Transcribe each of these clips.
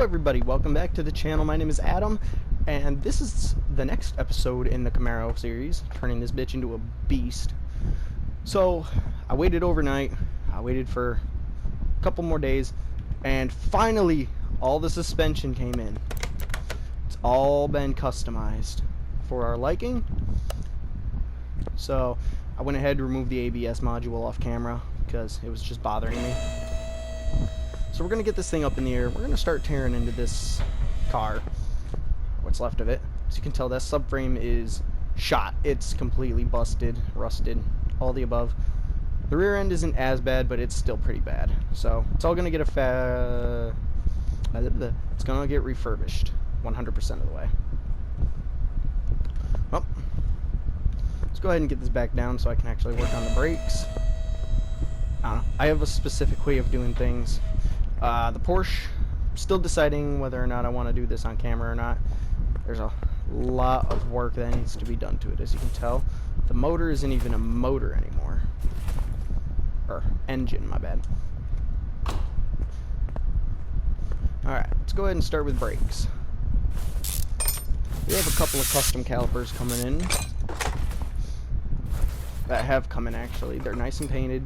everybody, welcome back to the channel. My name is Adam, and this is the next episode in the Camaro series, turning this bitch into a beast. So, I waited overnight, I waited for a couple more days, and finally, all the suspension came in. It's all been customized for our liking. So, I went ahead and removed the ABS module off camera, because it was just bothering me. So we're going to get this thing up in the air. We're going to start tearing into this car, what's left of it. As you can tell, that subframe is shot. It's completely busted, rusted, all the above. The rear end isn't as bad, but it's still pretty bad. So it's all going to get it's going to get refurbished 100% of the way. Well, let's go ahead and get this back down so I can actually work on the brakes. I don't know. I have a specific way of doing things. The Porsche, still deciding whether or not I want to do this on camera or not. There's a lot of work that needs to be done to it, as you can tell. The motor isn't even a motor anymore. Or engine, my bad. Alright, let's go ahead and start with brakes. We have a couple of custom calipers coming in. That have come in, actually. They're nice and painted.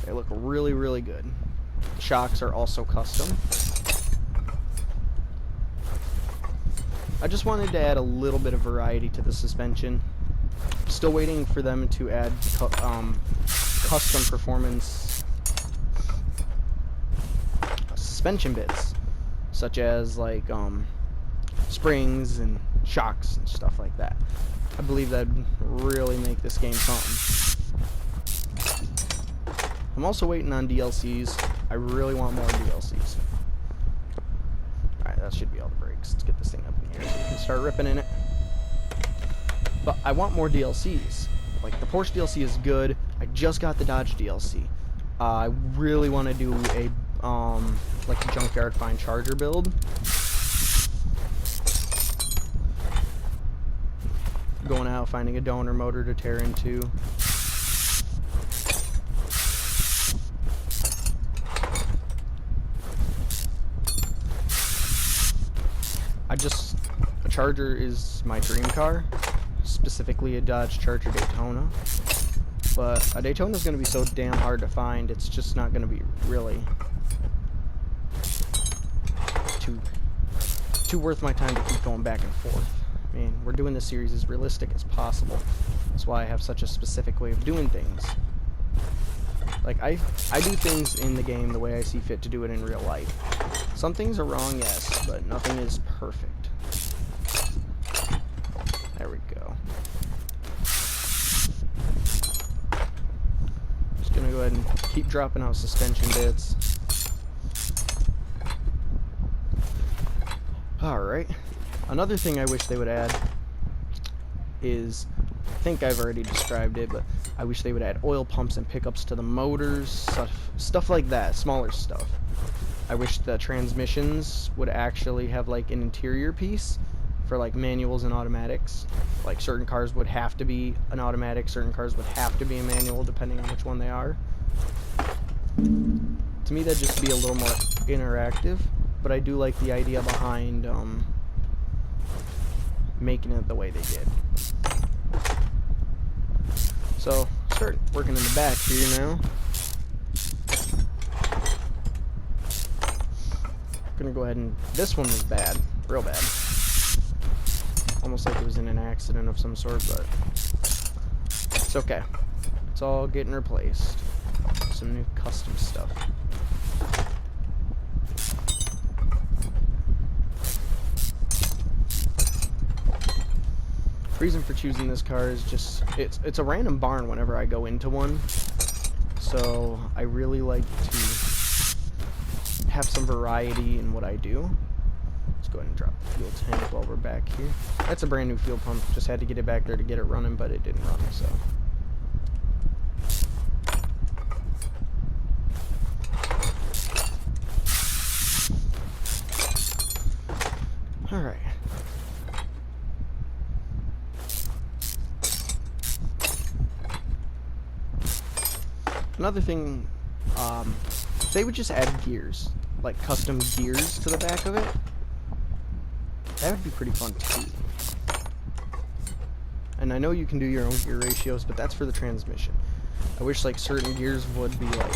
They look really, really good. The shocks are also custom. I just wanted to add a little bit of variety to the suspension. Still waiting for them to add custom performance suspension bits, such as like springs and shocks and stuff like that. I believe that'd really make this game something. I'm also waiting on DLCs. I really want more DLCs. Alright, that should be all the brakes. Let's get this thing up in the air so we can start ripping in it. But I want more DLCs. Like, the Porsche DLC is good. I just got the Dodge DLC. I really want to do a, like a junkyard find charger build. Going out, finding a donor motor to tear into. A Charger is my dream car, specifically a Dodge Charger Daytona, but a Daytona is going to be so damn hard to find, it's just not going to be really too worth my time to keep going back and forth. I mean, we're doing this series as realistic as possible. That's why I have such a specific way of doing things. Like, I do things in the game the way I see fit to do it in real life. Some things are wrong, yes, but nothing is perfect. There we go. Just gonna go ahead and keep dropping out suspension bits. Alright. Another thing I wish they would add is, I think I've already described it, but I wish they would add oil pumps and pickups to the motors, stuff like that, smaller stuff. I wish the transmissions would actually have like an interior piece for like manuals and automatics. Like, certain cars would have to be an automatic, certain cars would have to be a manual, depending on which one they are. To me, that'd just be a little more interactive, but I do like the idea behind making it the way they did. So, start working in the back here now. Gonna go ahead and, this one was bad, real bad. Almost like it was in an accident of some sort, but it's okay. It's all getting replaced. Some new custom stuff. Reason for choosing this car is just, it's a random barn whenever I go into one, so I really like to have some variety in what I do. Let's go ahead and drop the fuel tank while we're back here. That's a brand new fuel pump, just had to get it back there to get it running, but it didn't run, so. Alright. Another thing they would just add gears, like custom gears to the back of it, that would be pretty fun too. And I know you can do your own gear ratios, but that's for the transmission. I wish like certain gears would be like,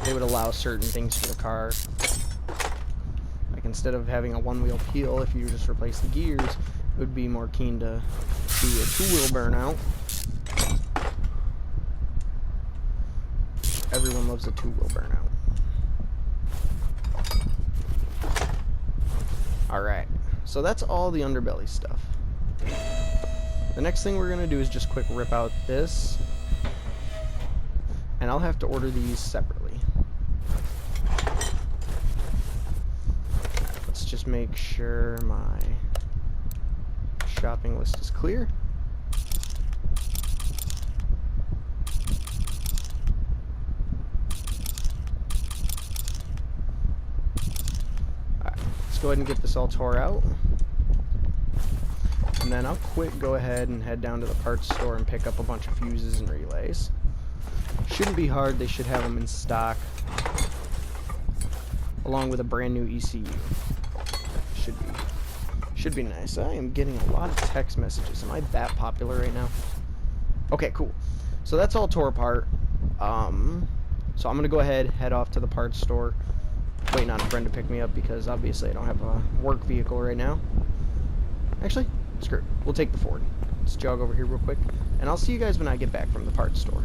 they would allow certain things for the car. Like instead of having a one-wheel peel, if you just replace the gears, it would be more keen to do a two-wheel burnout. Everyone loves a two-wheel burnout. Alright, so that's all the underbelly stuff. The next thing we're going to do is just quick rip out this. And I'll have to order these separately. Let's just make sure my shopping list is clear. Alright, let's go ahead and get this all tore out. And then I'll quick go ahead and head down to the parts store and pick up a bunch of fuses and relays. Shouldn't be hard, they should have them in stock, along with a brand new ECU. Should be nice. I am getting a lot of text messages. Am I that popular right now? Okay, cool. So that's all tore apart. So I'm gonna go ahead, head off to the parts store, waiting on a friend to pick me up because obviously I don't have a work vehicle right now. Actually, screw it. We'll take the Ford. Let's jog over here real quick, and I'll see you guys when I get back from the parts store.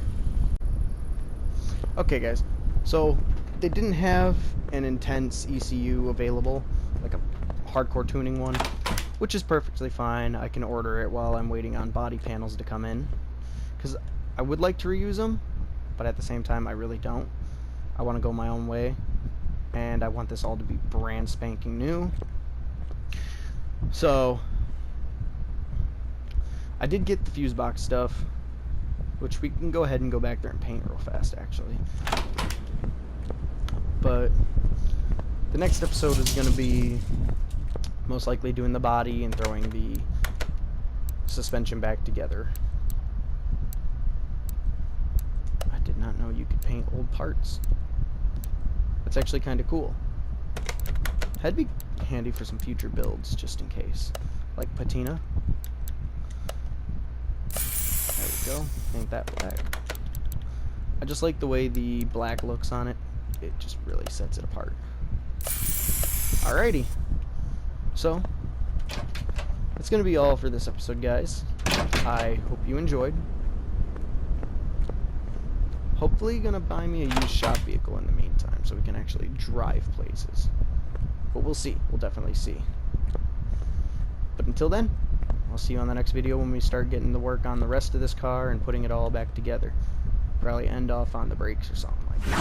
Okay guys, so they didn't have an intense ECU available, like a hardcore tuning one, which is perfectly fine. I can order it while I'm waiting on body panels to come in, because I would like to reuse them, but at the same time I really don't. I want to go my own way, and I want this all to be brand spanking new. So I did get the fuse box stuff, which we can go ahead and go back there and paint real fast, actually. But the next episode is going to be most likely doing the body and throwing the suspension back together. I did not know you could paint old parts. That's actually kind of cool. That'd be handy for some future builds, just in case. Like patina. There we go. Paint that black. I just like the way the black looks on it. It just really sets it apart. Alrighty. So, that's going to be all for this episode, guys. I hope you enjoyed. Hopefully going to buy me a used shop vehicle in the meantime so we can actually drive places. But we'll see. We'll definitely see. But until then, I'll see you on the next video when we start getting to work on the rest of this car and putting it all back together. Probably end off on the brakes or something like that.